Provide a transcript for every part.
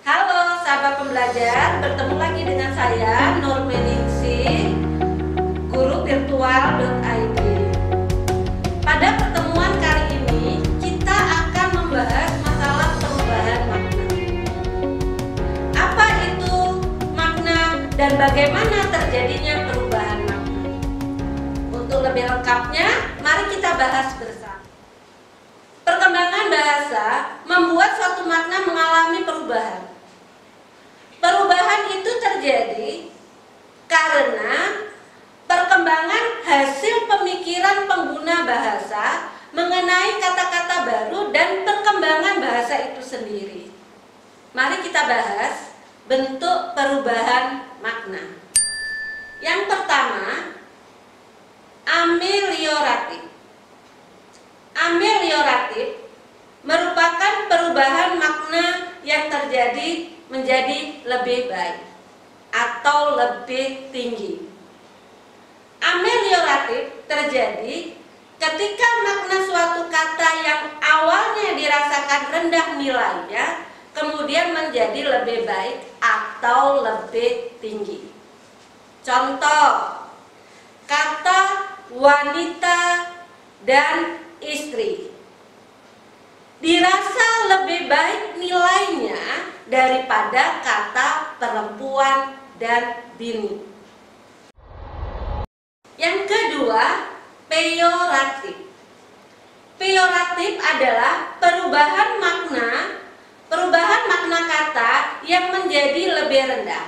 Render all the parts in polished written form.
Halo sahabat pembelajar, bertemu lagi dengan saya Nurmeningsi, guru virtual.id. Pada pertemuan kali ini kita akan membahas masalah perubahan makna. Apa itu makna dan bagaimana terjadinya perubahan makna? Untuk lebih lengkapnya, mari kita bahas bersama. Perkembangan bahasa membuat suatu makna mengalami perubahan. Perubahan itu terjadi karena perkembangan hasil pemikiran pengguna bahasa mengenai kata-kata baru dan perkembangan bahasa itu sendiri. Mari kita bahas bentuk perubahan makna. Yang pertama, amelioratif. Amelioratif merupakan perubahan makna yang terjadi menjadi lebih baik atau lebih tinggi. Amelioratif terjadi ketika makna suatu kata yang awalnya dirasakan rendah nilainya kemudian menjadi lebih baik atau lebih tinggi. Contoh, kata wanita dan istri dirasa lebih baik nilainya daripada kata perempuan dan bini. Yang kedua, peyoratif. Peyoratif adalah perubahan makna kata yang menjadi lebih rendah.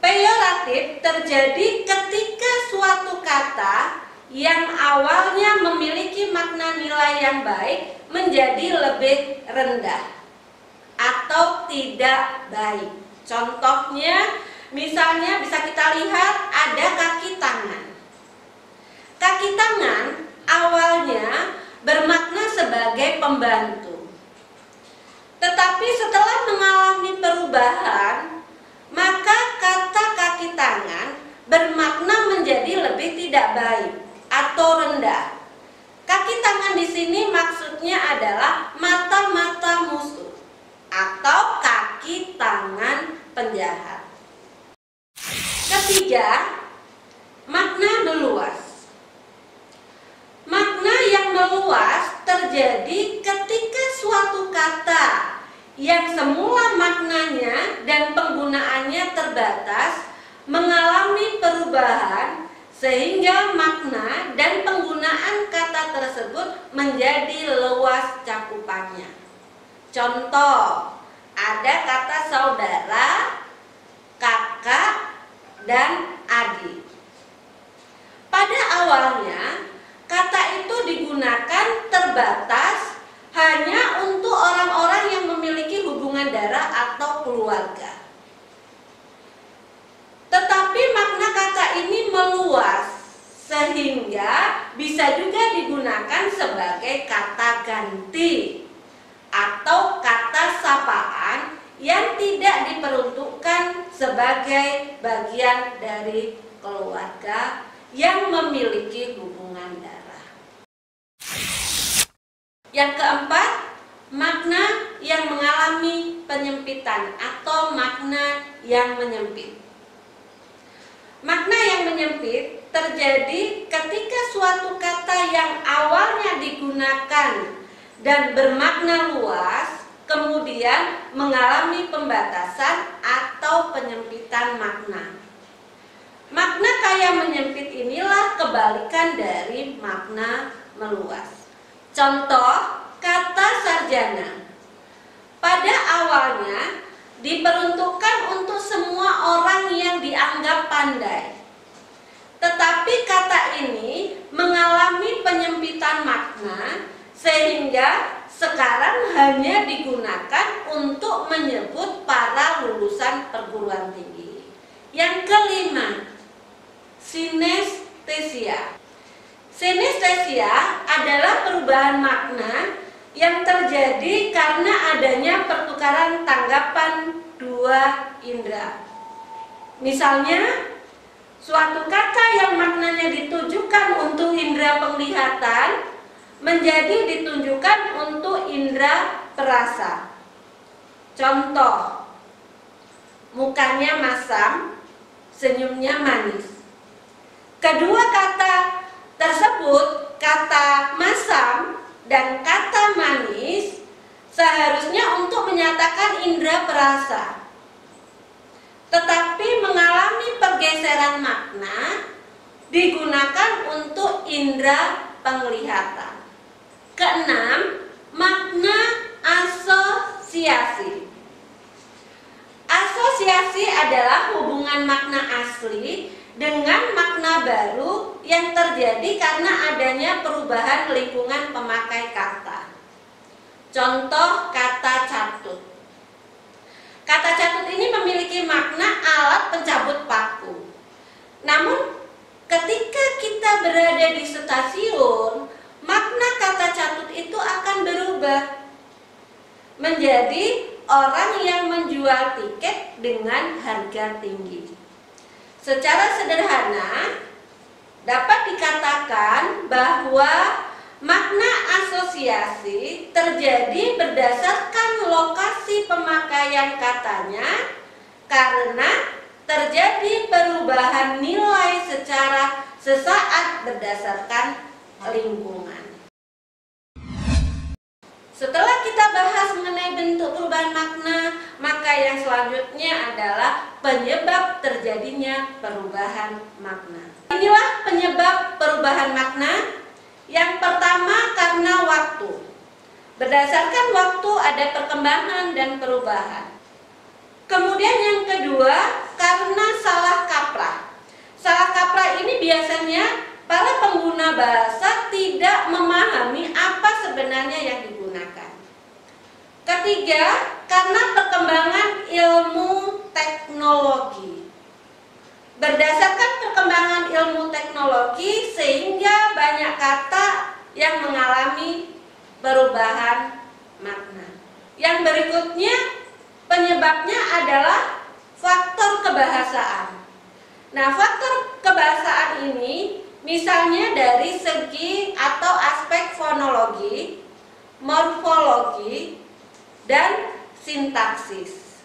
Peyoratif terjadi ketika suatu kata yang awalnya memiliki makna nilai yang baik menjadi lebih rendah atau tidak baik. Contohnya, misalnya bisa kita lihat ada kaki tangan. Kaki tangan awalnya bermakna sebagai pembantu. Tetapi setelah mengalami perubahan, maka kata kaki tangan bermakna menjadi lebih tidak baik atau rendah. Kaki tangan di sini maksudnya adalah mata-mata musuh atau kaki tangan penjahat. Ketiga, makna meluas. Makna yang meluas terjadi ketika suatu kata yang semula maknanya dan penggunaannya terbatas mengalami perubahan sehingga makna dan penggunaan kata tersebut menjadi luas cakupannya. Contoh, ada kata saudara, kakak, dan adik. Pada awalnya, kata itu digunakan terbatas hanya untuk orang-orang yang memiliki hubungan darah atau keluarga. Tetapi makna kata ini meluas sehingga bisa juga digunakan sebagai kata ganti atau kata sapaan yang tidak diperuntukkan sebagai bagian dari keluarga yang memiliki hubungan darah. Yang keempat, makna yang mengalami penyempitan atau makna yang menyempit. Makna yang menyempit terjadi ketika suatu kata yang awalnya digunakan dan bermakna luas kemudian mengalami pembatasan atau penyempitan makna. Makna kaya menyempit inilah kebalikan dari makna meluas. Contoh, kata sarjana. Pada awalnya diperuntukkan untuk semua orang yang dianggap pandai. Tetapi kata ini mengalami penyempitan makna sehingga sekarang hanya digunakan untuk menyebut para lulusan perguruan tinggi. Yang kelima, sinestesia. Sinestesia adalah perubahan makna yang terjadi karena adanya pertukaran tanggapan dua indera. Misalnya, suatu kata yang maknanya ditujukan untuk indera penglihatan menjadi ditunjukkan untuk indera perasa. Contoh, mukanya masam, senyumnya manis. Kedua kata tersebut, kata masam dan kata manis, seharusnya untuk menyatakan indera perasa, tetapi mengalami pergeseran makna digunakan untuk indera penglihatan. Keenam, makna asosiasi. Asosiasi adalah hubungan makna asli dengan makna baru yang terjadi karena adanya perubahan lingkungan pemakai kata. Contoh kata catut. Kata catut ini memiliki makna alat pencabut paku. Namun ketika kita berada di stasiun, makna kata catut itu akan berubah menjadi orang yang menjual tiket dengan harga tinggi. Secara sederhana dapat dikatakan bahwa makna asosiasi terjadi berdasarkan lokasi pemakaian katanya karena terjadi perubahan nilai secara sesaat berdasarkan lingkungan. Setelah kita bahas mengenai bentuk perubahan makna, maka yang selanjutnya adalah penyebab terjadinya perubahan makna. Inilah penyebab perubahan makna. Yang pertama, karena waktu. Berdasarkan waktu ada perkembangan dan perubahan. Kemudian yang kedua, karena salah kaprah. Salah kaprah ini biasanya para pengguna bahasa tidak memahami apa sebenarnya yang digunakan. Ketiga, karena perkembangan ilmu teknologi. Berdasarkan perkembangan ilmu teknologi sehingga banyak kata yang mengalami perubahan makna. Yang berikutnya, penyebabnya adalah faktor kebahasaan. Nah, faktor kebahasaan ini misalnya dari segi atau aspek fonologi, morfologi, dan sintaksis.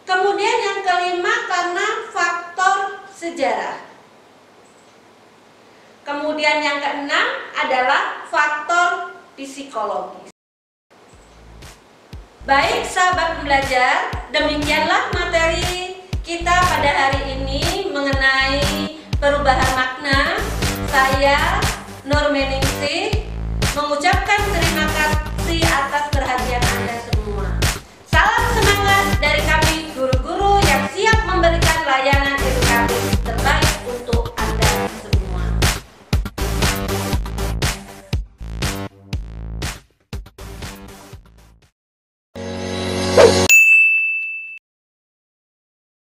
Kemudian yang kelima, karena faktor sejarah. Kemudian yang keenam adalah faktor psikologis. Baik sahabat pembelajar, demikianlah materi kita pada hari ini mengenai perubahan makna. Saya Nur Meningsih mengucapkan terima kasih atas perhatian Anda semua. Salam semangat dari kami guru-guru yang siap memberikan layanan edukatif terbaik untuk Anda semua.